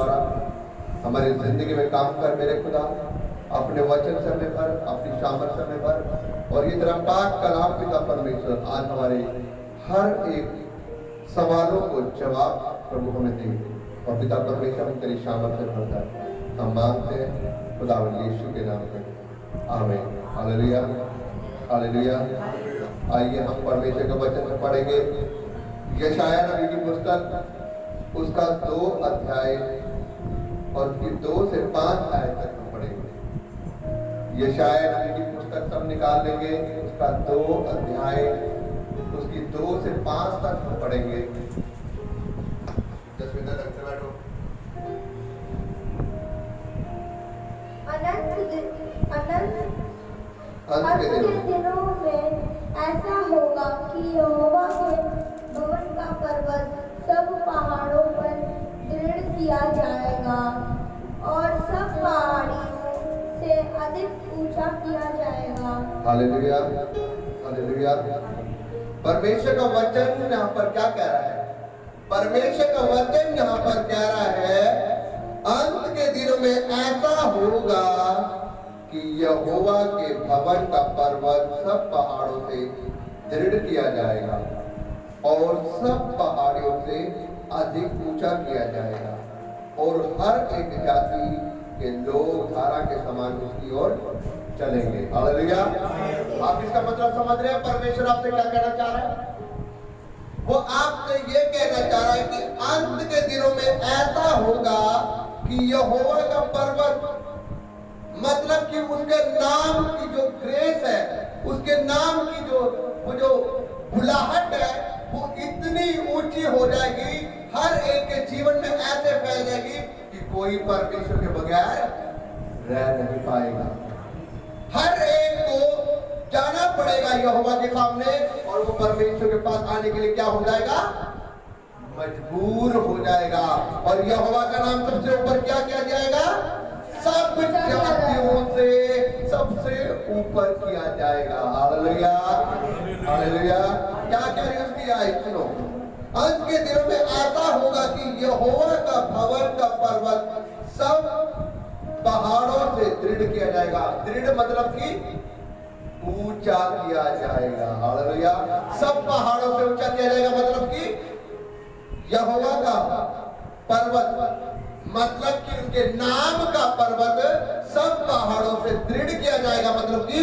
द्वारा हमारी जिंदगी में काम कर मेरे खुदा। अपने वचन समय पर, अपनी सामर्थ समय पर, और ये तेरा पाक कलाम पिता परमेश्वर आज हमारे हर एक सवालों को जवाब प्रभु हमें दे, और पिता परमेश्वर हम तेरी सामर्थ से भरकर हम मांगते हैं खुदावंद यीशु के नाम में, आमीन। Hallelujah, hallelujah. आइए हम परमेश्वर के वचन में पढ़ेंगे यशायाह नबी की पुस्तक, उसका 2 अध्याय और फिर 2 से 5 आयत तक हम पढ़ेंगे। यशायाह नबी की पुस्तक सब निकाल लेंगे, उसका 2 अध्याय उसकी 2 से 5 तक हम पढ़ेंगे। 10 मिनट तक बैठो। अंत के दिनों में ऐसा होगा कि यहोवा के भवन का पर्वत सब पहाड़ों पर दृढ़ किया जाएगा और सब पहाड़ियों से अधिक ऊंचा किया जाएगा। Hallelujah, hallelujah. परमेश्वर का वचन यहाँ पर क्या कह रहा है? परमेश्वर का वचन यहाँ पर कह रहा है अंत के दिनों में ऐसा होगा कि यहोवा के भवन का पर्वत सब पहाड़ों से दृढ़ किया जाएगा और सब पहाड़ियों से अधिक ऊंचा किया जाएगा, और हर एक जाति के लोग धारा के समान उसकी ओर चलेंगे। हालेलुया। आप इसका मतलब समझ रहे हैं? परमेश्वर आपसे क्या कहना चाह रहा है? वो आपसे ये कहना चाह रहा है कि अंत के दिनों में ऐसा होगा कि यहोवा का पर्वत, मतलब कि उसके नाम की जो ग्रेस है, उसके नाम की जो बुलाहट है, वो इतनी ऊंची हो जाएगी, हर एक के जीवन में ऐसे फैल जाएगी कि कोई परमेश्वर के बगैर रह नहीं पाएगा। हर एक को जाना पड़ेगा यहोवा के सामने, और वो परमेश्वर के पास आने के लिए क्या हो जाएगा? मजबूर हो जाएगा। और यहोवा का नाम सबसे ऊपर क्या किया जाएगा? सब जातियों से सबसे ऊपर किया जाएगा। Hallelujah, hallelujah. क्या कह रही है उसकी आयत सुनो। अंत के दिनों में ऐसा होगा कि यहोवा का भवन का पर्वत सब पहाड़ों से दृढ़ किया जाएगा। दृढ़ मतलब कि ऊंचा किया जाएगा। हालेलुया। सब पहाड़ों से ऊंचा किया जाएगा मतलब कि यहोवा का पर्वत, मतलब कि उसके नाम का पर्वत सब पहाड़ों से दृढ़ किया जाएगा, मतलब कि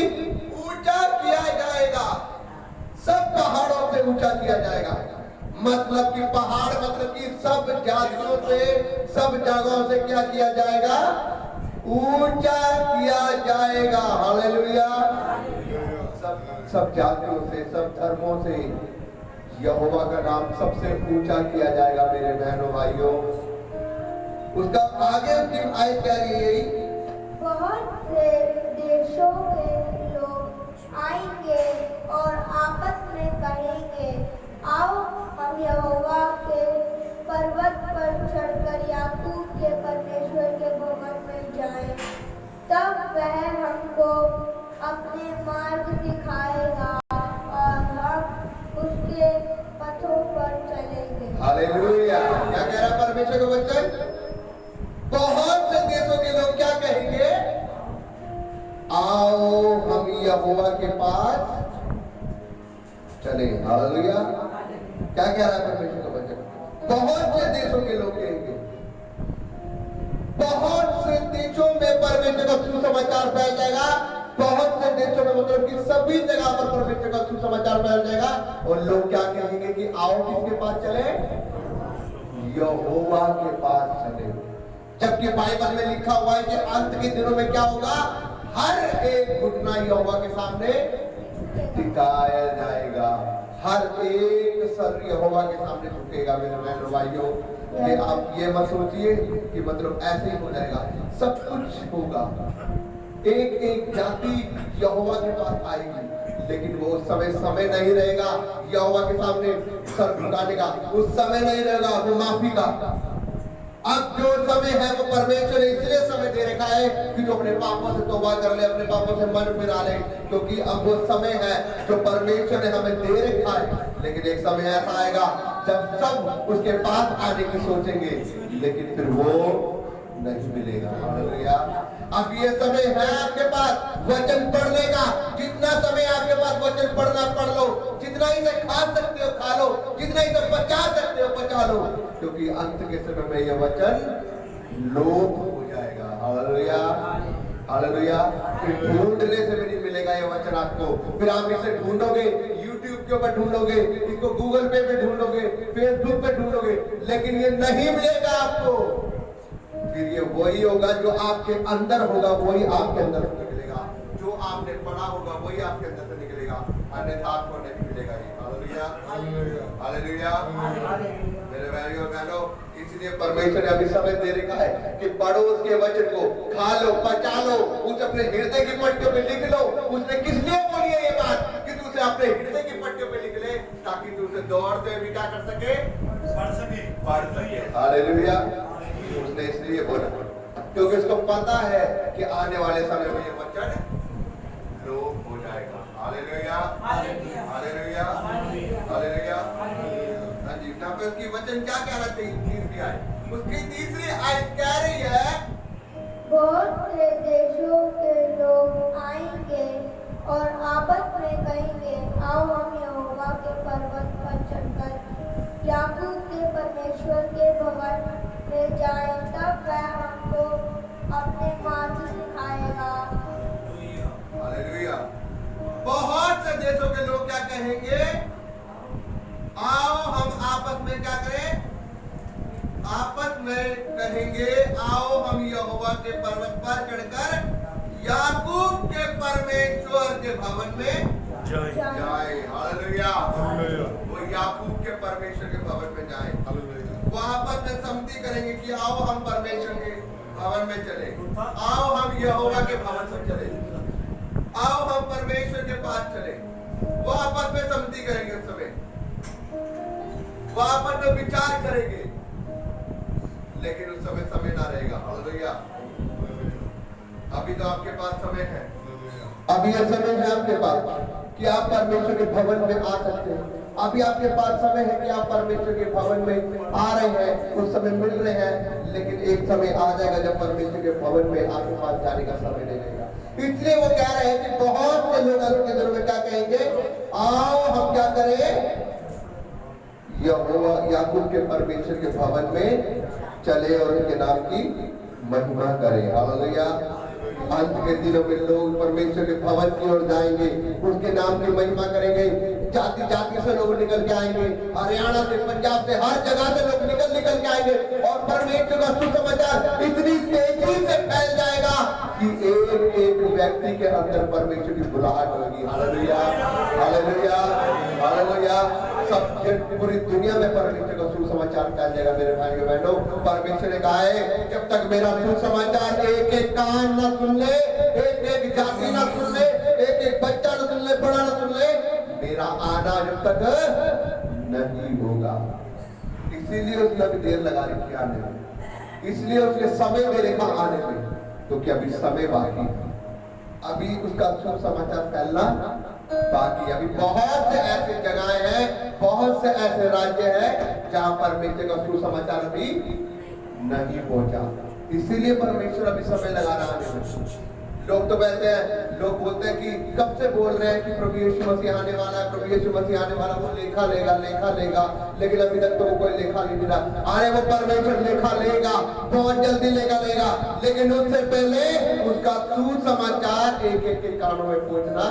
ऊंचा किया जाएगा। सब पहाड़ों से ऊंचा किया जाएगा, मतलब कि पहाड़ मतलब कि सब जातियों से, सब जगहों से क्या किया जाएगा? ऊंचा किया जाएगा। हालेलुया। सब जातियों से, सब धर्मों से यहोवा का नाम सबसे ऊंचा किया जाएगा। मेरे बहनों भाइयों, उसका आगे की आयत कह रही है बहुत से देशों के लोग आएंगे और आपस में कहेंगे, आओ हम यहोवा के पर्वत पर चढ़कर याकूब के परमेश्वर के भवन में जाएं। तब वह हमको अपने मार्ग दिखाएगा और हम उसके पथों पर चलेंगे। हालेलुया। क्या कह रहा है परमेश्वर का वचन? बहुत से देशों के लोग क्या कहेंगे? आओ हम यहोवा के पास चले। हालेलुया। क्या कह रहा है परमेश्वर का वचन? बहुत से देशों के लोग कहेंगे, बहुत से देशों में परमेश्वर का सुसमाचार फैल जाएगा। बहुत से देशों में मतलब कि सभी जगह पर परमेश्वर का सुसमाचार फैल जाएगा, और लोग क्या कहेंगे कि आओ किसके पास चले? यहोवा के पास चले। जबकि बाइबल में लिखा हुआ है कि अंत के दिनों में क्या होगा? हर एक घुटना यहोवा के सामने टिकाया जाएगा, हर एक सर यहोवा के सामने झुकेगा। मेरे बहनों भाइयों, ये आप ये मत सोचिए कि मतलब ऐसे ही हो जाएगा। सब कुछ होगा, एक एक जाति यहोवा के पास आएगी, लेकिन वो समय नहीं रहेगा यहोवा के सामने सर झुकाने का। उस समय नहीं रहेगा वो माफी का, अब जो समय है वो परमेश्वर ने इसलिए समय दे रखा है कि जो अपने पापों से तौबा कर ले, अपने पापों से मन फिरा ले, क्योंकि अब वो समय है जो परमेश्वर ने हमें दे रखा है। लेकिन एक समय ऐसा आएगा जब सब उसके पास आने की सोचेंगे, लेकिन फिर वो नहीं मिलेगा। हालेलुया। अब ये समय है आपके पास वचन पढ़ने का, जितना समय आपके पास वचन पढ़ना पढ़ लो, जितना इसे खा सकते हो खा लो, जितना इसे पचा सकते हो पचा लो, क्योंकि अंत के समय में यह वचन लोप हो जाएगा। Hallelujah, hallelujah. फिर ढूंढने से भी नहीं मिलेगा ये वचन आपको, फिर आप इसे ढूंढोगे, यूट्यूब के ऊपर ढूंढोगे, इसको गूगल पे ढूंढोगे, फेसबुक पे ढूंढोगे, लेकिन ये नहीं मिलेगा आपको। फिर ये वही होगा जो आपके अंदर होगा, वही आपके अंदर से निकलेगा, जो आपने पढ़ा होगा वही आपके अंदर से निकलेगा, अन्यथा आपको नहीं मिलेगा। Hallelujah, hallelujah. मेरे भाइयों और बहनों, इसलिए परमेश्वर ने अभी समय दे रखा है कि पढ़ो उसके वचन को, खा लो, पचा लो, उसे अपने हृदय की पट्टियों पे लिख लो। उसने किस लिए बोली है ये बात कि तू उसे अपने हृदय की पट्टियों पे लिख ले, ताकि तू उसे दौड़ते भी क्या कर सके, पढ़ सके। हालेलुया। उसने इसलिए बोला क्योंकि उसको पता है कि आने वाले समय में ये वचन लोप हो जाएगा। Hallelujah, hallelujah, hallelujah. हाँ जी, ना पे उसकी वचन क्या कह रहा है? तीसरी आयत, उसकी तीसरी आयत कह रही है, बहुत से देशों के लोग आएंगे और आपस में कहेंगे, आओ हम यहोवा के पर्वत पर चढ़कर याकूब के परमेश्वर के भवन में जाएं, तब वह हमको अपने मार्ग सिखाएगा। हालेलुया। बहुत से देशों के लोग क्या कहेंगे? आओ हम आपस में क्या करें? आपस में कहेंगे, आओ हम यहोवा के पर्वत पर चढ़कर याकूब के परमेश्वर के भवन में जाए। हालेलुया। वो याकूब के परमेश्वर के भवन में जाए। वो आपस में सम्मति करेंगे कि आओ हम परमेश्वर के भवन में चले, आओ हम यहोवा के भवन में चले, आओ हम परमेश्वर के पास चले। वो आपस में सम्मति करेंगे, उस समय वो आपस में विचार करेंगे, लेकिन उस समय ना रहेगा। हालेलुया। अभी तो आपके पास समय है, अभी यह समय है आपके पास कि आप परमेश्वर के भवन में आ सकते हैं। अभी आपके पास समय है कि आप परमेश्वर के भवन में आ रहे हैं, उस समय मिल रहे हैं, लेकिन एक समय आ जाएगा जब परमेश्वर के भवन में आपके पास जाने का समय नहीं रहेगा। इसलिए वो कह रहे हैं कि बहुत से लोग अंत के दिनों में क्या कहेंगे? आओ हम क्या करें? यहोवा याकूब के परमेश्वर के भवन में चले और उनके नाम की महिमा करें। हालेलुया। अंत के दिनों में लोग परमेश्वर के भवन की ओर जाएंगे, उसके नाम की महिमा करेंगे। जाति जाति से लोग निकल के आएंगे, हरियाणा से, पंजाब से, हर जगह से लोग निकल के आएंगे, और परमेश्वर का सुसमाचार इतनी तेजी से फैल जाएगा कि एक एक व्यक्ति के अंदर परमेश्वर की बुलाहट होगी। Hallelujah, hallelujah, hallelujah. सब पूरी दुनिया में परमेश्वर का सुसमाचार फैल जाएगा। मेरे भाइयों बहनों, परमेश्वर ने कहा है, जब तक मेरा सुसमाचार एक एक कान न सुन ले, एक एक जाति न सुन ले, एक एक बच्चा न सुन ले, बड़ा न सुन ले, मेरा आना जब तक नहीं होगा। इसीलिए उसने अभी देर लगा रही थी आने में, इसलिए उसने समय दे रखा आने में, क्योंकि अभी समय बाकी, अभी उसका सुसमाचार फैलना बाकी। अभी बहुत से ऐसे जगहें हैं, बहुत से ऐसे राज्य हैं जहां परमेश्वर का सुसमाचार अभी नहीं पहुंचा। इसीलिए परमेश्वर अभी समय लगा रहा है। लोग तो कहते हैं, लोग बोलते हैं कि कब से बोल रहे हैं कि प्रभु यीशु मसीह आने वाला है, प्रभु यीशु मसीह आने वाला, वो लेखा लेगा, लेखा लेगा, लेकिन अभी तक तो वो कोई लेखा नहीं दे रहा। अरे वो परमेश्वर लेखा लेगा, बहुत जल्दी लेगा, लेकिन उससे पहले उसका सुसमाचार एक एक के कानों में पहुंचना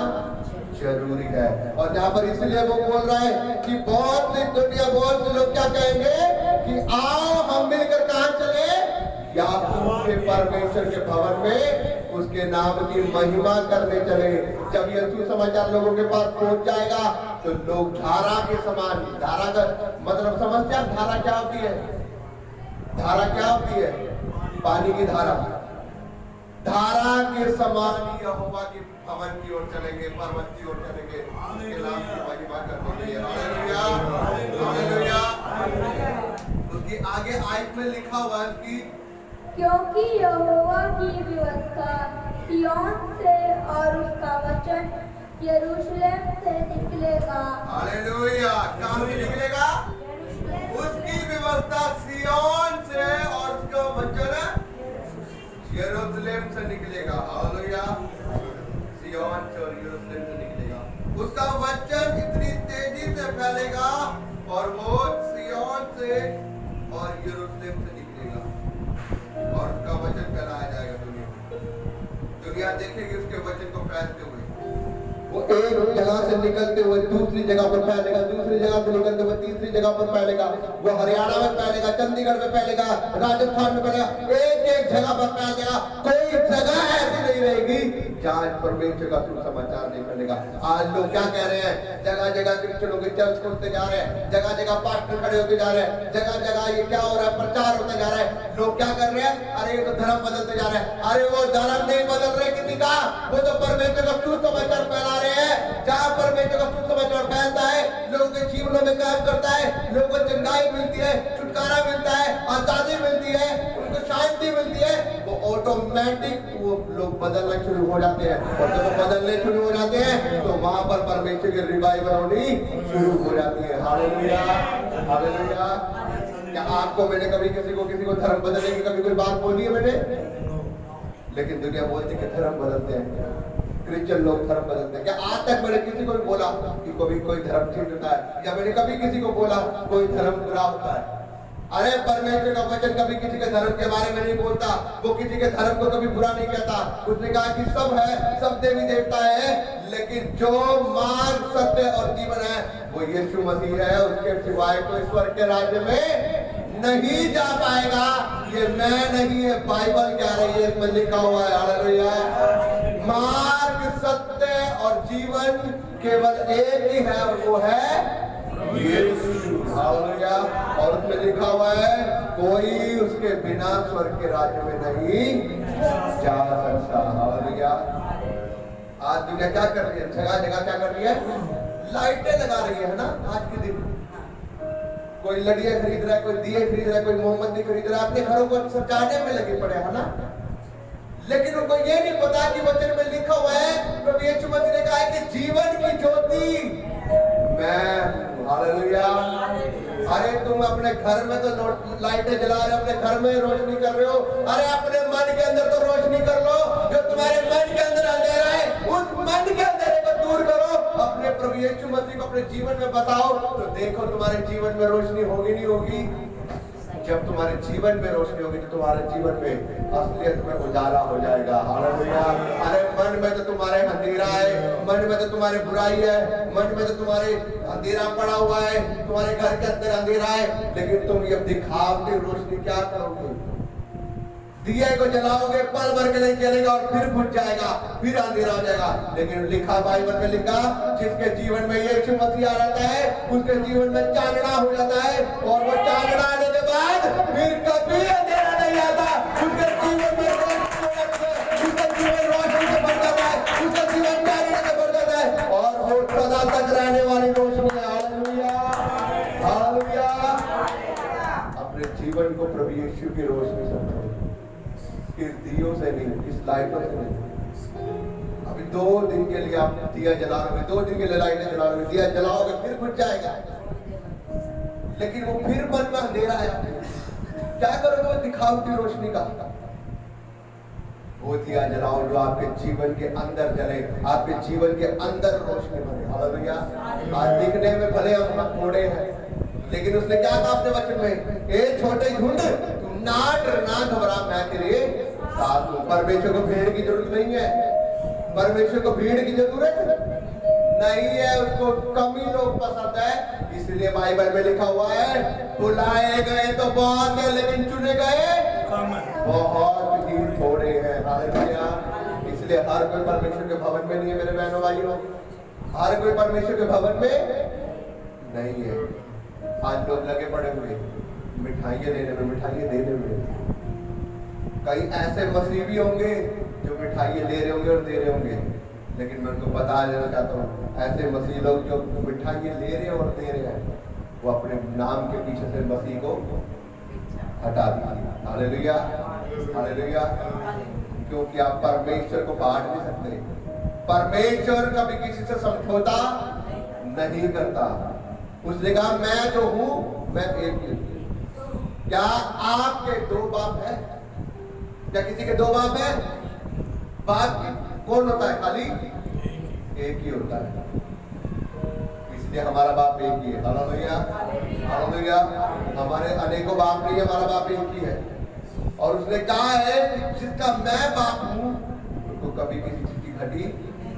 जरूरी है। और यहाँ पर इसलिए वो बोल रहा है कि बहुत सी दुनिया, बहुत से लोग क्या कहेंगे कि आओ हम मिलकर कहां चले? याकूब के परमेश्वर के भवन में उसके नाम की महिमा करने चले। जब यह सुसमाचार लोगों के पास पहुंच जाएगा तो लोग धारा के समान, धारा का मतलब समझते हैं धारा क्या होती है? धारा क्या होती है? पानी की धारा। धारा के समान यहोवा के भवन की ओर चलेंगे, पर्वत की ओर चलेंगे, उसके नाम की महिमा करने के लिए। Hallelujah, hallelujah. उसकी आगे आयत में लिखा हुआ है कि क्योंकि यहोवा की व्यवस्था सिय्योन से और उसका वचन यरूशलेम से निकलेगा। हालेलुया। कहाँ से निकलेगा? उसकी व्यवस्था सिय्योन से और उसका वचन यरूशलेम से निकलेगा। हालेलुया। सिय्योन से और यरूशलेम से निकलेगा। उसका वचन इतनी तेजी से फैलेगा और वो सिय्योन से और यरूशलेम से निकलेगा और उसका वचन फैलाया जाएगा दुनिया में। दुनिया देखेगी उसके वचन को फैलते हुए। वो एक जगह से निकलते हुए दूसरी जगह पर फैलेगा, दूसरी जगह से निकलते हुए तीसरी जगह पर फैलेगा, वो हरियाणा में फैलेगा, चंडीगढ़ में फैलेगा, राजस्थान में फैलेगा, एक एक जगह पर फैलेगा। कोई जगह ऐसी नहीं रहेगी जहाँ परमेश्वर का सुसमाचार नहीं फैलेगा। आज लोग क्या कह रहे हैं? जगह जगह क्रिश्चियनों के चर्च खोलते जा रहे हैं, जगह जगह पास्टर खड़े होते जा रहे हैं, जगह जगह ये क्या हो रहा है? प्रचार होता जा रहा है। लोग क्या कर रहे हैं? अरे ये तो धर्म बदलते जा रहे हैं। अरे वो धर्म नहीं बदल रहे किसी का, वो तो परमेश्वर का सुसमाचार फैला रहे हैं। जहाँ परमेश्वर का सुसमाचार फैलता है, लोगों के जीवनों में काम करता है, लोगों को चंगाई मिलती है, छुटकारा मिलता है, आजादी मिलती है, उनको शांति मिलती है, वो ऑटोमेटिक वो लोग बदलना शुरू हो जाते हैं। और जब वो बदलने शुरू हो जाते हैं तो वहां पर परमेश्वर की रिवाइवल होनी शुरू हो जाती है। Hallelujah, hallelujah. क्या आपको मैंने कभी किसी को धर्म बदलने की कभी कोई बात बोली है मैंने? लेकिन दुनिया बोलती है कि धर्म बदलते हैं, क्रिश्चियन लोग धर्म बदलते हैं। क्या आज तक मैंने किसी को भी बोला कि कभी कोई धर्म ठीक होता है? या मैंने कभी किसी को बोला कोई धर्म बुरा होता है? अरे परमेश्वर का वचन कभी किसी के धर्म के बारे में नहीं बोलता, वो किसी के धर्म को कभी बुरा नहीं कहता। उसने कहा कि सब है, सब देवी देवता है, लेकिन जो मार्ग, सत्य और जीवन है वो यीशु मसीह है। उसके सिवाय कोई स्वर्ग के राज्य में नहीं जा पाएगा। ये मैं नहीं है, बाइबल कह रही है, इसमें लिखा हुआ है। हालेलुया। मार्ग, सत्य और जीवन केवल एक ही है और वो है यीशु। हालेलुया। और उसमें लिखा हुआ है कोई उसके बिना स्वर्ग के राज्य में नहीं जा सकता। हालेलुया। आज दुनिया क्या कर रही है? जगह जगह क्या कर रही है? लाइटें लगा रही है ना। आज के दिन कोई लड़ियां खरीद रहा है, कोई दिए खरीद रहा है, कोई मोमबत्ती खरीद रहा है, अपने घरों को सजाने में लगे पड़े है ना। लेकिन उनको ये नहीं पता कि वचन में लिखा हुआ है, प्रभु यीशु मसीह ने कहा है कि जीवन की ज्योति मैं। हालेलुया। अरे तुम अपने घर में तो लाइटें जला रहे हो, अपने घर में रोशनी कर रहे हो। अरे अपने मन के अंदर तो रोशनी कर लो। जो तुम्हारे मन के अंदर अंधेरा है, उस मन के अंधेरे को दूर करो, अपने प्रभु यीशु मसीह को अपने जीवन में बताओ, तो देखो तुम्हारे जीवन में रोशनी होगी नहीं होगी। जब तुम्हारे जीवन में रोशनी होगी तो तुम्हारे जीवन में असलियत में उजाला हो जाएगा। हालेलुया। अरे मन में तो तुम्हारे अंधेरा है, मन में तो तुम्हारी बुराई है, मन में तो तुम्हारे अंधेरा पड़ा हुआ है, तुम्हारे घर के अंदर अंधेरा है, लेकिन तुम ये दिखावटी रोशनी क्या करोगे? दिए को जलाओगे, पल भर के लिए जलेगा और फिर बुझ जाएगा, फिर अंधेरा हो जाएगा। लेकिन लिखा, बाइबल में लिखा, जिसके जीवन में यीशु मसीह आ जाता है उसके जीवन में चांदना हो जाता है, और वो चांदना आने के बाद फिर कभी अंधेरा नहीं आता। उसके जीवन में उसका जीवन रोशनी से भर जाता है, उसका जीवन चांदना से भर जाता है, और वो सदा तक रहने वाली रोशनी है। Hallelujah, hallelujah. अपने जीवन को प्रभु यीशु की रोशनी से भरो, इस दियों से नहीं, इस लाइटों से नहीं। अभी 2 दिन के लिए आप दिया जलाओगे, 2 दिन के लिए लाइटें जलाओगे, दिया जलाओगे, फिर बुझ जाएगा। लेकिन वो फिर मन में अंधेरा है, क्या करोगे? वो दिखावटी रोशनी का वो दिया जलाओ जो आपके जीवन के अंदर जले, आपके जीवन के अंदर रोशनी भरे। हालेलुया। आज दिखने में भले हम थोड़े हैं, लेकिन उसने क्या कहा अपने वचन में? ए छोटे झुंड, तुम ना डरना, घबरा, मैं तेरे साथ हूं। परमेश्वर को भीड़ की जरूरत नहीं है, परमेश्वर को भीड़ की जरूरत नहीं है, उसको कम ही लोग पसंद है। इसलिए बाइबल में लिखा हुआ है, बुलाए गए तो बहुत है, लेकिन चुने गए बहुत ही थोड़े हैं। हालेलुया। इसलिए हर कोई परमेश्वर के भवन में नहीं है मेरे बहनों भाइयों, हर कोई परमेश्वर के भवन में नहीं है। आज लोग लगे पड़े हुए मिठाइयाँ लेने में, मिठाइयाँ देने में। कई ऐसे मसीह भी होंगे जो मिठाइयाँ ले रहे होंगे और दे रहे होंगे, लेकिन मैं उनको बता देना चाहता हूँ, ऐसे मसीह लोग जो मिठाइयाँ ले रहे हैं और दे रहे हैं, वो अपने नाम के पीछे से मसीह को हटा दीजिए। Hallelujah, hallelujah. क्योंकि आप परमेश्वर को बांट नहीं सकते। परमेश्वर कभी किसी से समझौता नहीं करता। उसने कहा मैं जो हूं मैं एक ही हूं। क्या आपके दो बाप है? क्या किसी के दो बाप है? बाप कौन होता है? खाली एक ही होता है। इसलिए हमारा बाप एक ही है। Hallelujah, hallelujah. हमारे अनेकों बाप नहीं, हमारा बाप एक ही है। और उसने कहा है कि जिसका मैं बाप हूं तो कभी किसी चीज की घटी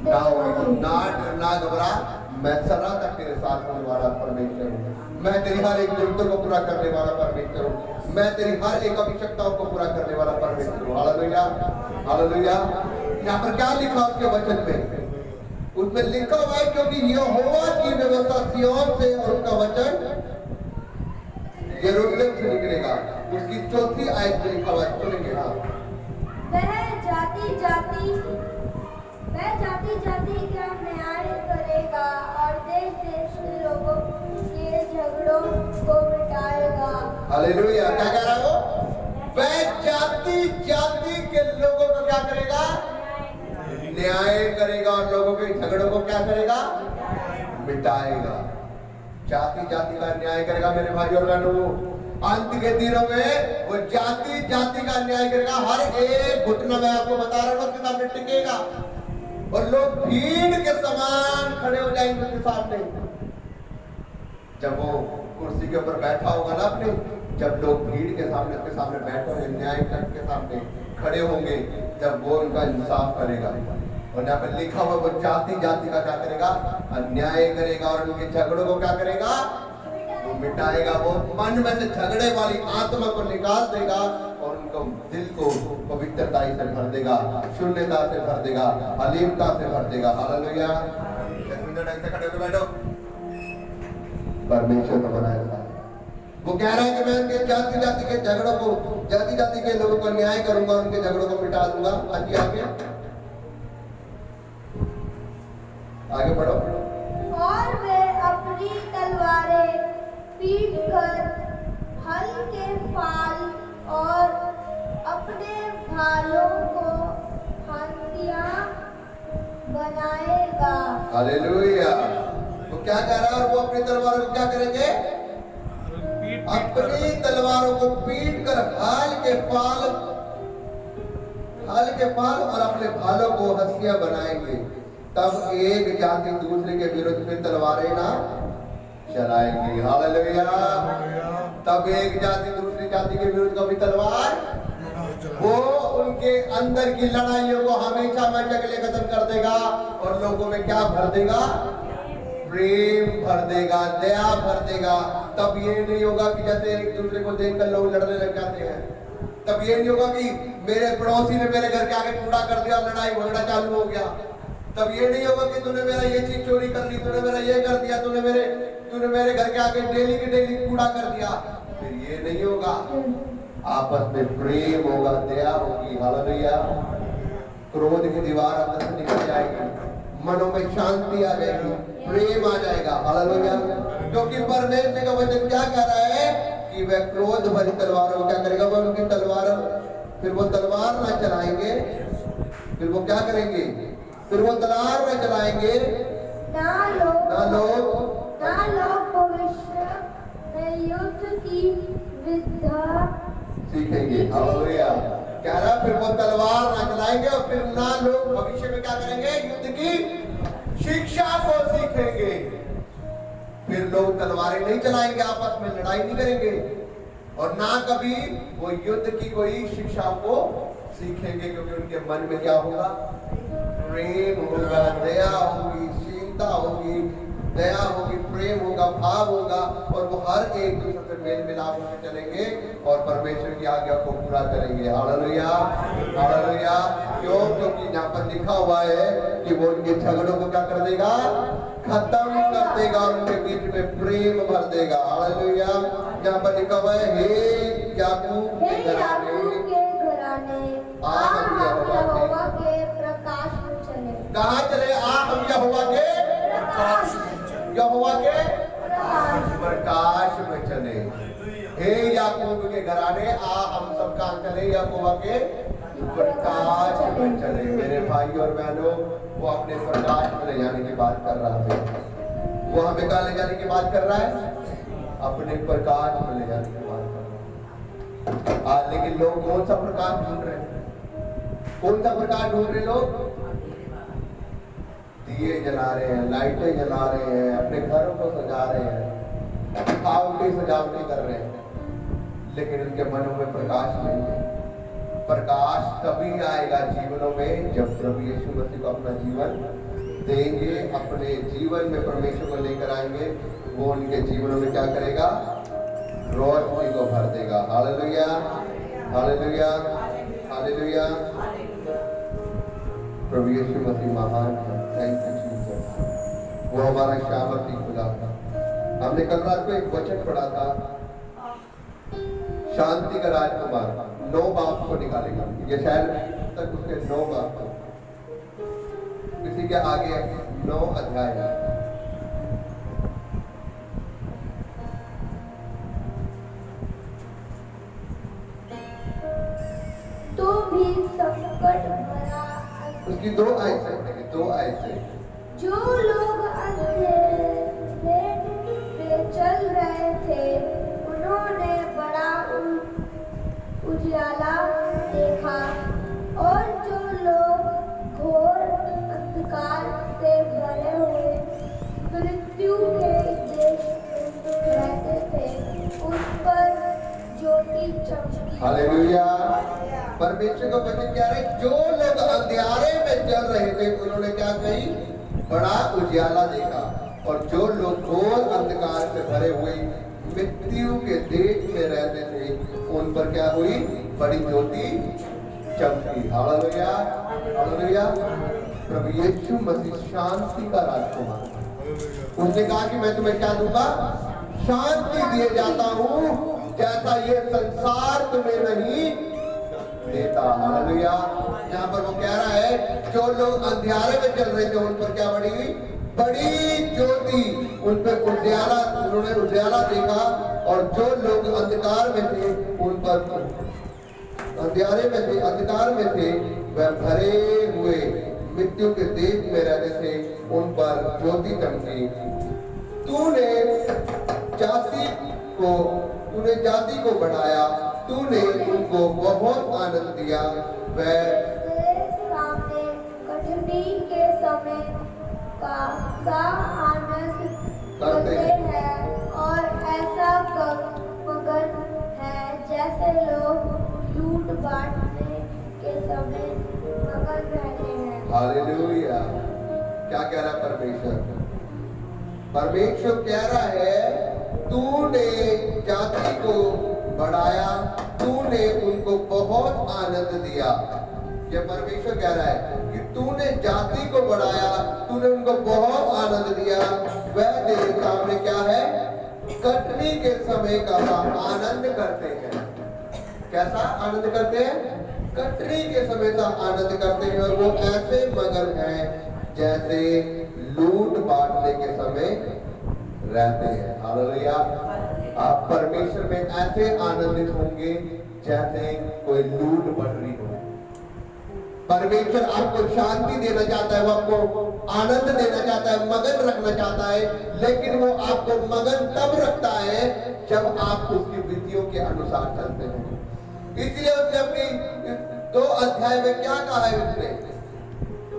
ना होगी। तो ना डर ना घबरा, मैं सदा तक तेरे साथ होने वाला परमेश्वर हूं। मैं तेरी हर एक जरूरतों को पूरा करने वाला परमेश्वर हूं। मैं तेरी हर एक आवश्यकताओं को पूरा करने वाला परमेश्वर हूं। Hallelujah, hallelujah. यहाँ पर क्या लिखा उसके वचन में? उसमें लिखा हुआ है क्योंकि यहोवा की व्यवस्था सिय्योन से और उसका वचन यरूशलेम से निकलेगा। उसकी चौथी आयत में लिखा हुआ है, सुनेंगे। हाँ, वह जाति जाति का न्याय करेगा और देश देश के लोगों के झगड़ों को मिटाएगा। हालेलुया। क्या कह रहा है वो? वह जाति जाति के लोगों को क्या करेगा? न्याय करेगा और लोगों के झगड़ों को क्या करेगा? मिटाएगा। जाति जाति का न्याय करेगा। मेरे भाई और बहनों, अंत के दिनों में वो जाति जाति का न्याय करेगा। हर एक घुटना में आपको बता रहा हूं उसके सामने टिकेगा और लोग भीड़ के समान खड़े हो जाएंगे उसके सामने। जब वो कुर्सी के ऊपर बैठा होगा ना अपने, जब लोग भीड़ के सामने उसके सामने बैठे होंगे, न्याय के सामने खड़े होंगे, जब वो उनका इंसाफ करेगा। और यहाँ पर लिखा हुआ वो जाति जाति का क्या करेगा? अन्याय करेगा और उनके झगड़ों को क्या करेगा? वो मिटाएगा। वो मन में से झगड़े वाली आत्मा को निकाल देगा और उनको दिल को पवित्रता से भर देगा, शून्यता से भर देगा, अलीमता से भर देगा। हालेलुया। 10 मिनट ऐसे खड़े होकर बैठो। परमेश्वर को बनाएगा। वो कह रहा है कि मैं उनके जाति जाति के झगड़ों को, जाति जाति के लोगों को न्याय करूंगा, उनके झगड़ों को मिटा दूंगा। आगे बढ़ो। और वे अपनी तलवारें पीट कर हल के फाल और अपने भालों को हंसियां बनाएगा। हालेलुया। वो क्या कह रहा है? और वो अपनी तलवारों को क्या करेंगे? अपनी तलवारों को पीट कर हाल के फाल और अपने भालों को हंसियां बनाएंगे। तब एक जाति दूसरे के विरुद्ध में तलवारें ना चलाएंगे। हालेलुया। तब एक जाति दूसरी जाति के विरुद्ध कभी तलवार, वो उनके अंदर की लड़ाइयों को हमेशा मचा के लिए खत्म कर देगा और लोगों में क्या भर देगा? प्रेम भर देगा, दया भर देगा। तब ये नहीं होगा कि जैसे एक दूसरे को देखकर लोग लड़ने लग जाते हैं। तब ये नहीं होगा कि मेरे पड़ोसी ने मेरे घर के आगे कूड़ा कर दिया, लड़ाई झगड़ा चालू हो गया। तब ये नहीं होगा कि तूने मेरा ये चीज चोरी कर ली, तूने मेरा ये कर दिया, तूने मेरे घर के आगे डेली के डेली कूड़ा कर दिया। फिर ये नहीं होगा। आपस में प्रेम होगा, दया होगी। हालेलुया। क्रोध की दीवार अंदर से निकल जाएगी, मनों में शांति आ जाएगी, प्रेम आ जाएगा। हालेलुया। क्योंकि परमेश्वर का वचन क्या कह रहा है कि वह क्रोध भरी तलवारों को क्या करेगा? वह उनकी तलवार, फिर वो तलवार ना चलाएंगे, फिर वो क्या करेंगे? फिर वो तलवार न चलाएंगे, ना लोग भविष्य में युद्ध की विद्या सीखेंगे। हालेलुया। कह रहा फिर वो तलवार ना चलाएंगे और फिर ना लोग भविष्य में क्या करेंगे? युद्ध की शिक्षा को सीखेंगे। फिर लोग तलवारें नहीं चलाएंगे, आपस में लड़ाई नहीं करेंगे और ना कभी वो युद्ध की कोई शिक्षा को सीखेंगे। क्योंकि उनके मन में क्या होगा? प्रेम होगा, दया होगी, शीलता होगी, दया होगी, प्रेम होगा, भाव होगा और वो हर एक दूसरे से मेल मिलाप में चलेंगे और परमेश्वर की आज्ञा को पूरा करेंगे। Hallelujah, hallelujah. क्यों? क्योंकि यहाँ पर लिखा हुआ है कि वो उनके झगड़ों को क्या कर देगा? खत्म कर देगा और उनके बीच में प्रेम भर देगा। हालेलुया। यहाँ पर लिखा हुआ है, हे याकूब के घराने, हम यहोवा के प्रकाश में चले। कहाँ चले? हम यहोवा के प्रकाश में चले। हे याकूब के घराने आ हम सब कहाँ चले, यहोवा के प्रकाश में चले। मेरे भाई और बहनों, वो अपने प्रकाश में ले जाने की बात कर रहा है। वो हमें कहाँ ले जाने की बात कर रहा है? अपने प्रकाश में ले जाने की बात कर रहा है। लेकिन लोग कौन सा प्रकाश ढूंढ रहे हैं? कौन सा प्रकाश ढूंढ रहे लोग? दिए जला रहे हैं, लाइटें जला रहे हैं, अपने घरों को सजा रहे हैं, सजावटी कर रहे हैं, लेकिन उनके मनों में प्रकाश नहीं है। प्रकाश तभी आएगा जीवनों में जब प्रभु यीशु मसीह को अपना जीवन देंगे, अपने जीवन में परमेश्वर को लेकर आएंगे। वो उनके जीवनों में क्या करेगा? रोशनी को भर देगा। Hallelujah, hallelujah, hallelujah. प्रभु यीशु मसीह महान है। Thank you Jesus. वो हमारा शामर्थी खुदा था। हमने कल रात को एक वचन पढ़ा था, शांति का राजकुमार 9 बाप को निकालेगा। ये शायद तक उसके 9 बाप, किसी के आगे 9 अध्याय है। तो भी संकट भरा उसकी 2 आयत है, 2 आयत है। जो लोग अंधेरे में चल रहे थे उन्होंने बड़ा उजियाला देखा, और जो लोग घोर अंधकार से भरे हुए मृत्यु के देश में रहते थे उन पर ज्योति चमकी। हालेलुया। परमेश्वर का वचन कह रहे हैं, जो लोग अंधियारे में चल रहे थे उन्होंने क्या कही? बड़ा उजियाला देखा, और जो लोग घोर अंधकार से भरे हुए मृत्यु के देश में रहते थे उन पर क्या हुई? बड़ी ज्योति चमकी। Hallelujah, hallelujah. प्रभु यीशु मसीह शांति का राजकुमार। उसने कहा कि मैं तुम्हें क्या दूंगा? शांति दिए जाता हूँ, जैसा ये संसार तुम्हें नहीं देता। हालेलुया। यहाँ पर वो कह रहा है, जो लोग अंधियारे में चल रहे थे उन पर क्या बड़ी ज्योति, उन पर उजियाला, उन्होंने उजियाला देखा, और जो लोग अंधकार में थे उन पर, अंधियारे में थे, अंधकार में थे, वह भरे हुए मृत्यु के देश में रहते थे उन पर ज्योति चमकी। तूने जाति को बढ़ाया, तूने उनको बहुत आनंद दिया। वह सामने कठिनाई के समय का आनंद करते हैं, और ऐसा मगन है जैसे लोग लूट बांटने के समय मगन रहते हैं। हालेलुया। क्या कह रहा है परमेश्वर? परमेश्वर कह रहा है, तूने जाति को बढ़ाया, तूने उनको बहुत आनंद दिया। ये परमेश्वर कह रहा है कि तूने जाति को बढ़ाया, तूने उनको बहुत आनंद दिया। वह तेरे सामने क्या है? कटनी के समय का आनंद करते हैं। कैसा आनंद करते हैं? कटनी के समय का आनंद करते हैं, और वो ऐसे मगन हैं जैसे लूट बांटने के समय रहते हैं। हालेलुया। आप परमेश्वर में ऐसे आनंदित होंगे जैसे कोई लूट बटरी हो। परमेश्वर आपको शांति देना चाहता है, वो आपको आनंद देना चाहता है, मगन रखना चाहता है, लेकिन वो आपको मगन तब रखता है जब आप उसकी विधियों के अनुसार चलते हैं। इसलिए उसने अपनी 2 अध्याय में क्या कहा है?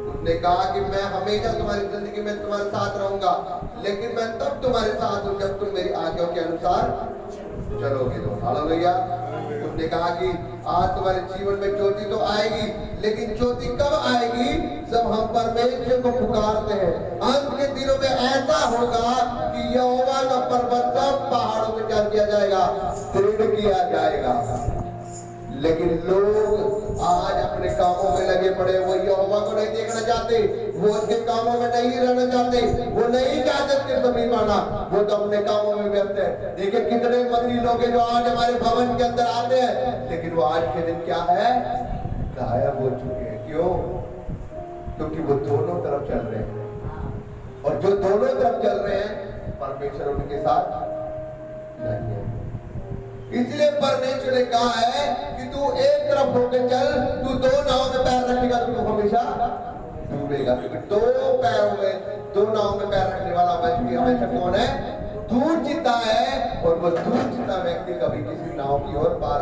उसने कहा कि मैं हमेशा तुम्हारी जिंदगी में तुम्हारे साथ रहूंगा, लेकिन मैं तब तुम्हारे साथ हूं जब तुम मेरी आज्ञाओं के अनुसार चलोगे। तो हालेलुया। उसने कहा कि आज तुम्हारे जीवन में ज्योति तो आएगी, लेकिन ज्योति कब आएगी? जब हम परमेश्वर को पुकारते हैं। अंत के दिनों में ऐसा होगा कि यहोवा का पर्वत सब पहाड़ों में क्या किया जाएगा? दृढ़ किया जाएगा। लेकिन लोग आज अपने कामों में लगे पड़े, वो यहोवा को नहीं देखना चाहते, वो उसके कामों में नहीं रहना चाहते, वो नहीं चाहते उसके समीप आना, वो तो अपने कामों में व्यस्त है। देखिए कितने मसीही लोग हैं जो आज हमारे भवन के अंदर आते हैं, लेकिन वो आज के दिन क्या है? गायब हो चुके हैं। क्यों? क्योंकि वो दोनों तरफ चल रहे हैं, और जो दोनों तरफ चल रहे हैं परमेश्वर उनके साथ नहीं है। इसलिए परमेश्वर ने कहा है कि तू एक तरफ होकर चल, तू दो नाव में पैर रखेगा तो तू हमेशा डूबेगा। क्योंकि दो पैरों में, दो नाव में पैर रखने वाला व्यक्ति हमेशा कौन है? दूर चिता है, और वो दूर चिता व्यक्ति कभी किसी नाव की ओर पार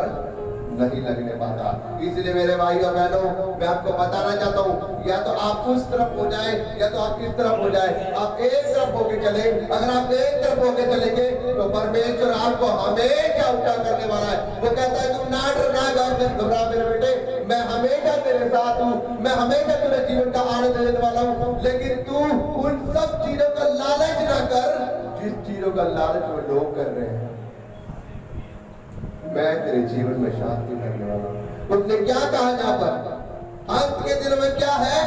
नहीं लगने पाता। इसलिए मेरे भाई और बहनों, मैं आपको बताना चाहता हूँ, या तो आप उस तरफ हो जाए या तो आप इस तरफ हो जाए, आप एक तरफ होके चले। अगर आप एक तरफ होके चलेंगे तो परमेश्वर आपको हमेशा ऊंचा करने वाला है। वो कहता है तू ना डर ना घबरा मेरे बेटे, मैं हमेशा तेरे साथ हूँ, मैं हमेशा तेरे जीवन का आनंद देने वाला हूँ। लेकिन तू उन सब चीजों का लालच ना कर जिस चीजों का लालच वो लोग कर रहे हैं। मैं तेरे जीवन में शांति करने वाला हूं। उसने क्या कहा यहाँ पर? अंत के दिनों में क्या है?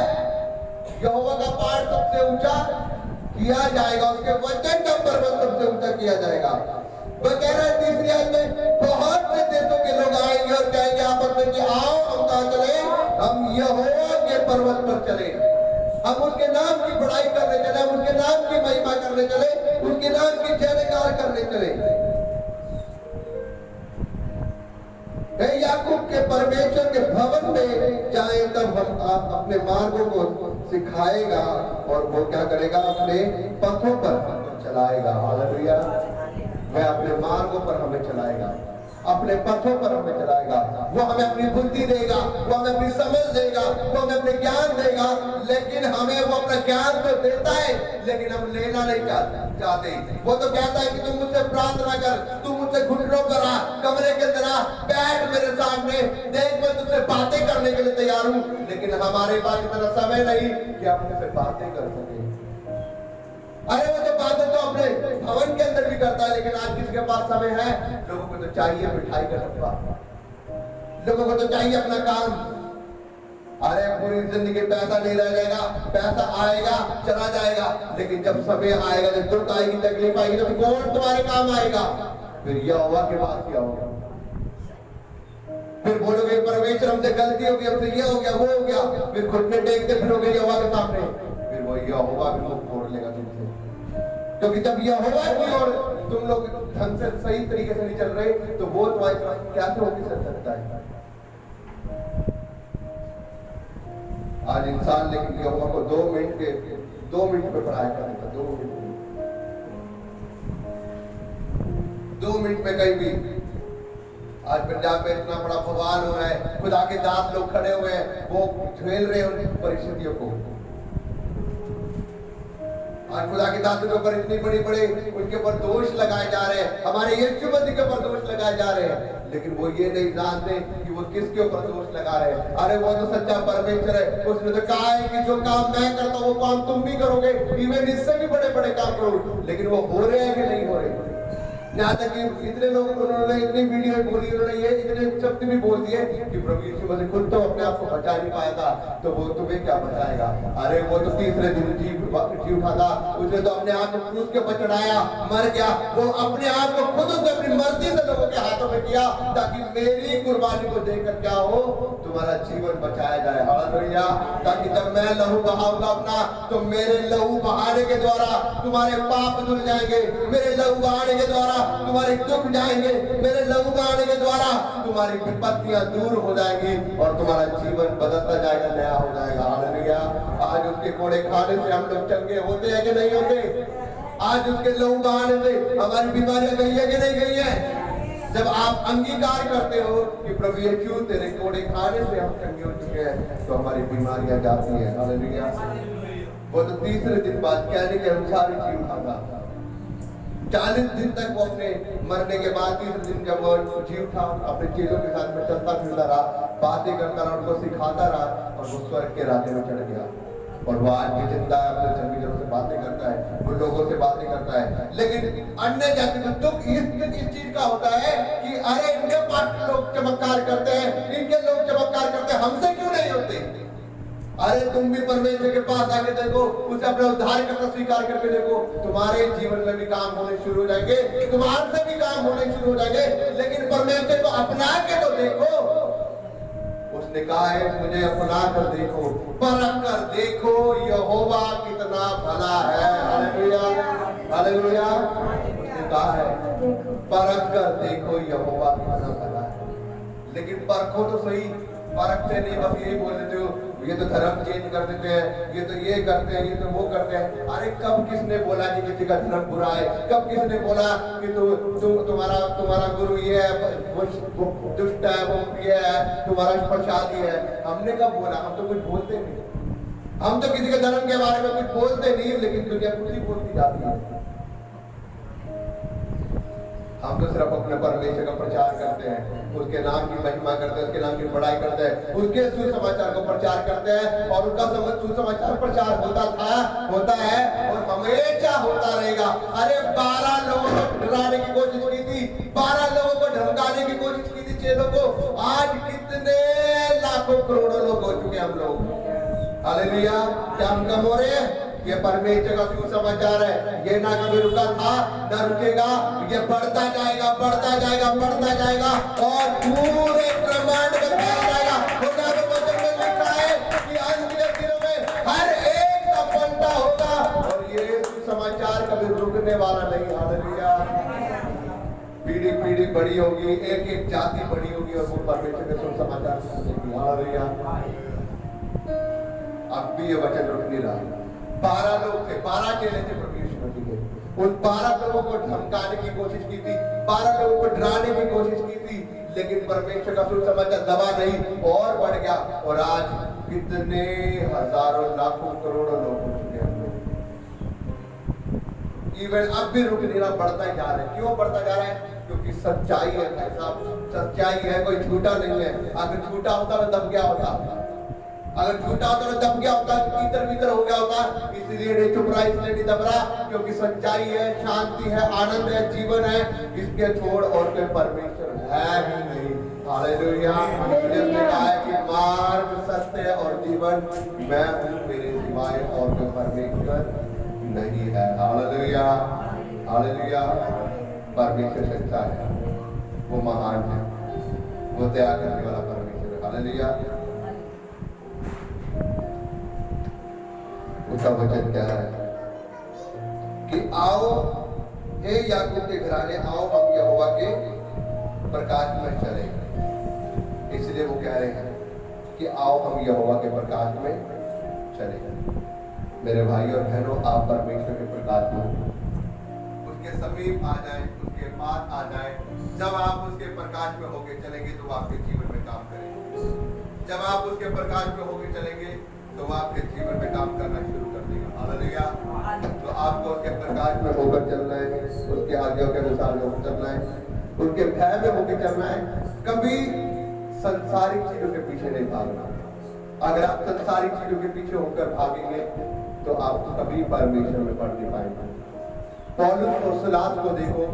यहोवा का पहाड़ सबसे ऊंचा किया जाएगा, उसके वचन का पर्वत सबसे ऊंचा किया जाएगा। वह कह रहा है तीसरी आयत में, बहुत से देशों के लोग आएंगे और कहेंगे आपस में कि आओ हम कहाँ चले? हम यहोवा के पर्वत पर चले, हम उसके नाम की बड़ाई करने चले, हम उसके नाम की महिमा करने चले, उसके नाम की जयकार करने चले। याकूब के परमेश्वर के भवन में जाए तब हम आप अपने मार्गों को सिखाएगा और वो क्या करेगा? अपने पथों पर चलाएगा। हालेलुया। मैं अपने मार्गों पर हमें चलाएगा, अपने पथों पर हमें चलाएगा। वो हमें अपनी बुद्धि देगा, वो हमें अपनी समझ देगा, वो हमें अपने ज्ञान देगा। लेकिन हमें वो अपना ज्ञान तो देता है, लेकिन हम लेना नहीं चाहते। वो तो कहता है कि तुम मुझसे प्रार्थना कर, तुम मुझसे घुटनों पर आ, कमरे के अंदर आ, बैठ मेरे सामने, देख मैं तुझसे बातें करने के लिए तैयार हूँ। लेकिन हमारे पास इतना समय नहीं कि हम उससे बातें कर सके। अरे वो तो बातें तो अपने भवन के अंदर भी करता है, लेकिन आज किसके पास समय है? लोगों को तो चाहिए मिठाई का डब्बा, लोगों को तो चाहिए अपना काम। अरे पूरी जिंदगी पैसा नहीं रह जाएगा, पैसा आएगा चला जाएगा, लेकिन जब समय आएगा, जब दुख आएगी, तकलीफ आएगी, तो कौन तुम्हारे काम आएगा? फिर यहोवा के पास क्या होगा? फिर बोलोगे परमेश्वर हमसे गलती हो गई, हमसे ये हो गया वो हो गया, फिर घुटने टेकते फिरोगे यहोवा के सामने, फिर वो यहोवा भी मुख मोड़ लेगा तुमसे। क्योंकि जब यहोवा की ओर तुम लोग ढंग से सही तरीके से नहीं चल रहे, तो वो तुम्हारी तरफ कैसे होकर चल सकता है? आज इंसान लेकिन यहोवा को 2 मिनट पे पढ़ाया करेगा। 2 मिनट में कहीं भी। आज पंजाब में इतना बड़ा बवाल हो रहा है, खुदा के दास लोग खड़े हुए हैं, वो झेल रहे हैं परिस्थितियों को। आज खुदा के दासों के ऊपर इतनी बड़े उनके ऊपर दोष लगाए जा रहे हैं, हमारे यीशु मसीह के ऊपर दोष लगाए जा रहे हैं, लेकिन वो ये नहीं जानते कि वो किसके ऊपर दोष लगा रहे हैं। अरे वो तो सच्चा परमेश्वर है, उसने तो कहा है कि जो काम मैं करता हूँ वो काम तुम भी करोगे, इवन इससे भी बड़े काम करोगे। लेकिन वो हो रहे हैं कि नहीं हो रहे? यहाँ तक कि इतने लोग, उन्होंने इतनी वीडियो बोली, उन्होंने ये इतने शब्द भी बोल दिए कि प्रभु यीशु मसीह खुद तो अपने आप को बचा नहीं पाया था, तो वो तुम्हें क्या बचाएगा? अरे वो तो तीसरे दिन जी उठा था, उसने तो अपने आप को क्रूस के ऊपर चढ़ाया, मर गया। वो अपने आप को खुद उसने अपनी मर्जी से लोगों के हाथों में किया, ताकि मेरी कुर्बानी को देखकर क्या हो? तुम्हारा जीवन बचाया जाए। हालेलुया। ताकि जब मैं लहू बहाऊंगा अपना, तो मेरे लहू बहाने के द्वारा तुम्हारे पाप धुल जाएंगे, मेरे लहू बहाने के द्वारा तुम्हारे दुख जाएंगे, मेरे लहू बहाने के द्वारा तुम्हारी विपत्तियां दूर हो जाएंगी और तुम्हारा जीवन बदलता जाएगा, नया हो जाएगा। हालेलुया। आज उसके कोड़े खाने से हम लोग चंगे होते हैं कि नहीं होते? आज उसके लहू बहाने से हमारी बीमारियां गई है कि नहीं गई है? जब आप अंगीकार करते हो कि प्रभु यीशु तेरे कोड़े खाने से हम चंगे हो चुके हैं, तो हमारी बीमारियां जाती हैं। हालेलुया। वो तो तीसरे दिन बाद कहने के अनुसार ही जी उठा। 40 दिन तक वो अपने मरने के बाद तीसरे दिन जब वो जी उठा, अपने चेलों के साथ में चलता फिरता रहा, बातें करता रहा, उनको सिखाता रहा, और वो स्वर्ग के रास्ते में चढ़ गया। और वो आज भी जिंदा है, अपने जमीनों से बातें करता है, वो लोगों से बातें करता है। लेकिन अन्य जाति में दुख इस चीज का होता है कि अरे इनके पास लोग चमत्कार करते हैं, इनके लोग चमत्कार करते हैं, हमसे क्यों नहीं होते? अरे तुम भी परमेश्वर के पास आके देखो, उसे अपना उद्धार करना स्वीकार करके देखो, तुम्हारे जीवन में भी काम होने शुरू हो जाएंगे, तुम्हारे से भी काम होने शुरू हो जाएंगे। लेकिन परमेश्वर को अपना के तो देखो। उसने कहा है मुझे अपना कर देखो, परख कर देखो, यहोवा कितना भला है। हालेलुया। हालेलुया। उसने कहा है परख कर देखो यहोवा कितना भला है। लेकिन परखो तो सही, परखते नहीं, बस यही बोल देते हो ये तो धर्म चेंज कर देते हैं, ये तो ये करते हैं, ये तो वो करते हैं। अरे कब किसने बोला कि किसी का धर्म बुरा है? कब किसने बोला कि तुम्हारा गुरु ये है, वो दुष्ट है, वो ये है, तुम्हारा प्रसादी है? हमने कब बोला? हम तो कुछ बोलते नहीं, हम तो किसी के धर्म के बारे में कुछ बोलते नहीं, लेकिन दुनिया खुद ही बोलती जाती है। हम तो सिर्फ अपने परमेश्वर का प्रचार करते हैं, उसके नाम की महिमा करते हैं, उसके नाम की बड़ाई करते हैं, उसके सुसमाचार को प्रचार करते हैं। और उनका सुसमाचार प्रचार होता है और हमेशा होता रहेगा। अरे 12 लोगों को डराने की कोशिश की थी, 12 लोगों को धमकाने की कोशिश की थी चेलों को। आज कितने लाखों करोड़ों लोग हो चुके हम लोग। हालेलुया। क्या हम कम हो रहे हैं? ये परमेश्वर का सुसमाचार है, ये ना कभी रुका था ना रुकेगा, ये बढ़ता जाएगा, बढ़ता जाएगा, बढ़ता जाएगा और पूरे ब्रह्मांड में फैल जाएगा। वचन में लिखा है कि अंत के दिनों में हर एक का पलटा होगा और ये सुसमाचार कभी रुकने वाला नहीं। हालेलुया। पीढ़ी पीढ़ी बड़ी होगी, एक एक जाति बड़ी होगी और वो परमेश्वर के सुसमाचार सुनेगी। हालेलुया। अब भी ये वचन रुक नहीं रहा। 12 लोग थे, 12 चेले थे प्रभु यीशु मसीह के। उन 12 लोगों को धमकाने की कोशिश की थी, 12 लोगों को डराने की कोशिश की थी, लेकिन परमेश्वर का सुसमाचार दबा नहीं और बढ़ गया। और आज कितने हजारों लाखों करोड़ों लोग हो चुके हैं। इवन अब भी रुक नहीं रहा, बढ़ता ही जा रहा है। क्यों बढ़ता जा रहा है? क्योंकि सच्चाई है भाई साहब, सच्चाई है, कोई झूठा नहीं है। अगर झूठा होता तो दब गया होता, अगर झूठा होता तो दब गया होता, भीतर भीतर हो गया होता। इसलिए नहीं चुप रहा, इसलिए नहीं दब रहा, क्योंकि सच्चाई है, शांति है, आनंद है, जीवन है। इसके छोड़ और कोई परमेश्वर है ही नहीं। हालेलुया। इसलिए कहा है कि मार्ग, सत्य और जीवन मैं हूँ, मेरे सिवाय और कोई परमेश्वर नहीं है। हालेलुया। हालेलुया। परमेश्वर सच्चा है, वो महान है, वो दया करने वाला परमेश्वर है। हालेलुया। उसका वचन क्या है कि आओ हे याकूब के घराने, आओ हम यहोवा के प्रकाश में चले। इसलिए वो कह रहे हैं कि आओ हम यहोवा के प्रकाश में चले। मेरे भाई और बहनों, आप परमेश्वर के प्रकाश में उसके समीप आ जाएं, उसके पास आ जाएं। जब आप उसके प्रकाश में होके चलेंगे तो आपके जीवन में काम करेंगे। जब आप उसके प्रकाश में होके चलेंगे तो आपके जीवन में काम करना शुरू कर देगा। हालेलुया। तो आपको उसके प्रकाश में होकर चलना है, उसके आज्ञा के अनुसार होकर चलना है, उसके भय में होकर चलना है। कभी संसारिक चीजों के पीछे नहीं भागना। अगर आप संसारिक चीजों के पीछे होकर भागेंगे तो आप कभी परमेश्वर में बढ़ नहीं पाएंगे। पौलुस और सिलास को देखो,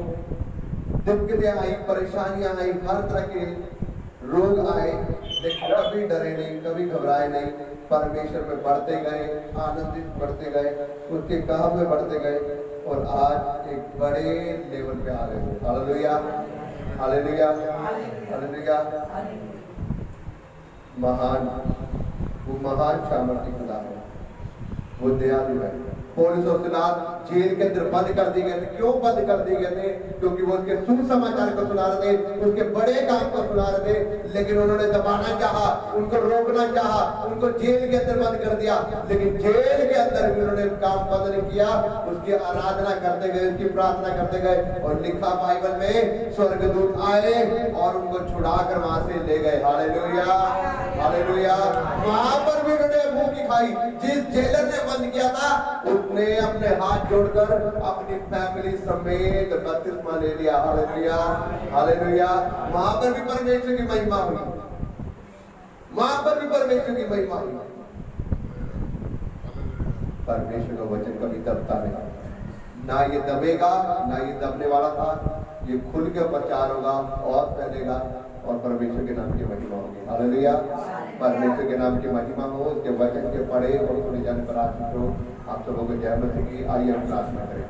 दिक्कतें आई, परेशानियां आई, हर तरह के रोग आए, लेकिन कभी डरे नहीं, कभी घबराए नहीं। परमेश्वर में बढ़ते गए, आनंदित बढ़ते गए, उसके काम में बढ़ते गए और आज एक बड़े लेवल पे आ गए। हालेलुया। हालेलुया। हालेलुया। महान, वो महान सामर्थ्य खुदा है, वो दयालु है। पौलुस और सिलास जेल के अंदर बंद कर दिए गए थे। क्यों बंद कर दिए गए थे? क्योंकि वो उसके सुसमाचार को सुना रहे थे, उसके बड़े काम को सुना रहे थे। लेकिन उन्होंने दबाना चाहा, उनको रोकना चाहा, उनको जेल के अंदर बंद कर दिया। लेकिन जेल के अंदर भी उन्होंने काम बंद नहीं किया, उसकी आराधना करते गए, उसकी प्रार्थना करते गए। और लिखा बाइबल में, स्वर्गदूत आए और उनको छुड़ाकर वहां से ले गए। हालेलुया। हालेलुया। वहां पर भी उन्होंने भूखी खाई। जिस जेलर ने बंद किया था उसने अपने हाथ जोड़कर अपनी फैमिली समेत बपतिस्मा ले लिया। हालेलुया। हालेलुया। वहां पर भी परमेश्वर की महिमा हुई, वहां पर भी परमेश्वर की महिमा हुई। परमेश्वर का वचन कभी दबता नहीं, ना ये दबेगा, ना ये दबने वाला था। ये खुल के प्रचार होगा और फैलेगा और परमेश्वर के नाम की महिमा होगी। हालेलुया। परमेश्वर के नाम की महिमा हो, उसके वचन के पढ़े और सुने जाने पर आशीष हो। आप सबों को जय मसीह की। आइए हम प्रार्थना करें।